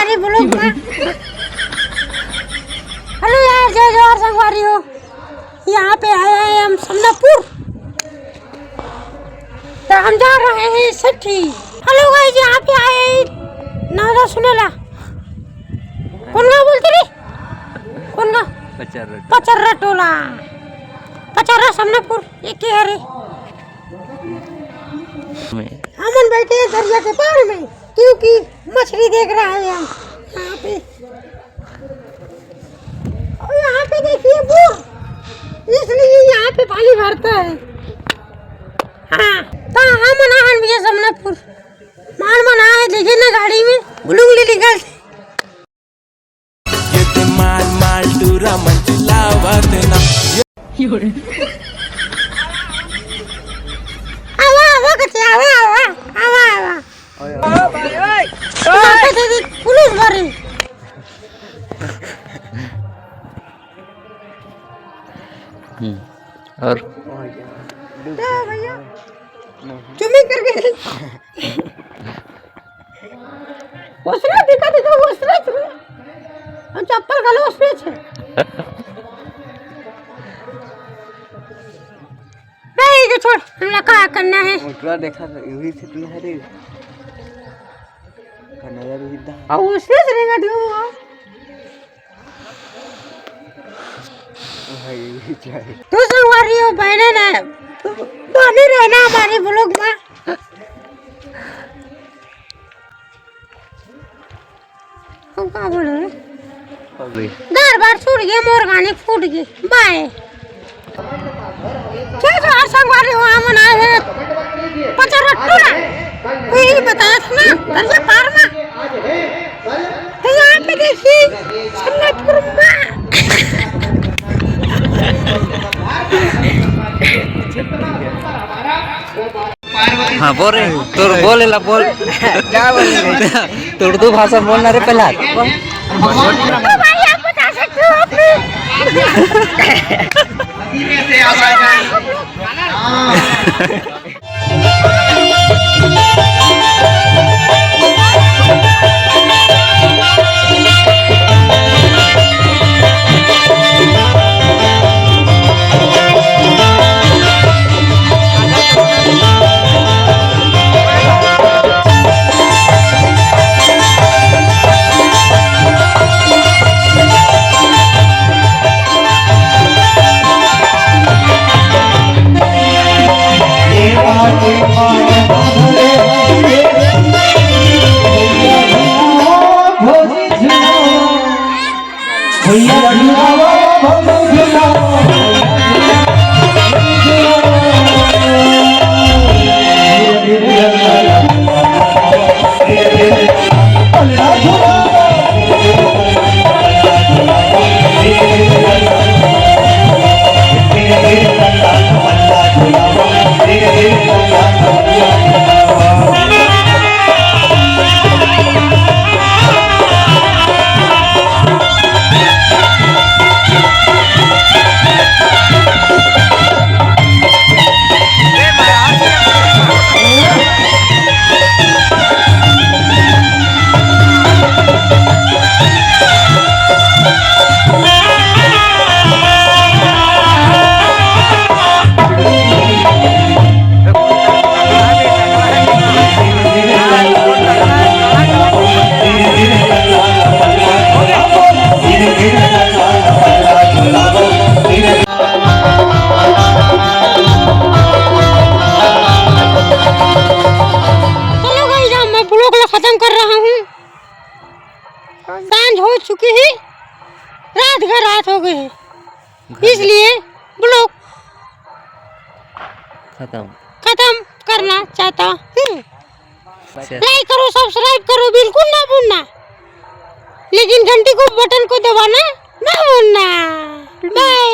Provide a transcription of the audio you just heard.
हमारे ब्लॉग में। हेलो यार, जय जवाहर संगवारी हो। यहाँ पे आए हैं हम समनापुर, तो हम जा रहे हैं सठी। हेलो गाइस, यहाँ पे आए हैं नादा सुनेला कौन गा बोलते रे, कौन गा पचर्रा टोला, पचर्रा समनापुर एक ही है रे। हमन बैठे हैं दरिया के पार में, क्योंकि मछली देख रहा है हम यहाँ पे। और यहाँ पे देखिए बोर, इसलिए यहाँ पे पानी भरता है। हाँ, तो हम अनाहन भी समनापुर मान मना है, देखिए ना गाड़ी में गुलुगली निकल ये माल माल टूरा मंचला वरना पुलिस भरी और भैया चुम्मी करके उसने दिखा उसने हम चप्पल गलो उसने छे नहीं के छोड़, हमला क्या करना है। उतरा देखा यही से तू है रे कन्हैया रोहित आ उसने रहेगा दियो भाई यही चाहिए तू संगवारी हो बहने ना बने रहना हमारे ब्लॉग में। हम क्या बोल रहे घर बार छूट गए, मोर गाने फूट गए। बाय क्या जो संगवारी हो हम आए हैं पचर्रा टोला, वही बताया था ना दरिया पार में। तो यहाँ पे देखिए समनापुर में हाँ बोल रहे तोर बोलेला बोल क्या बोल रहे तो उर्दू भाषा बोलना रे पहला भाई आप बता सकते हो खत्म कर रहा हूँ। सांझ हो चुकी है, रात का रात हो गई है, इसलिए ब्लॉग खत्म करना चाहता हूँ। लाइक करो, सब्सक्राइब करो, बिल्कुल ना भूलना, लेकिन घंटी को बटन को दबाना ना भूलना। बाय।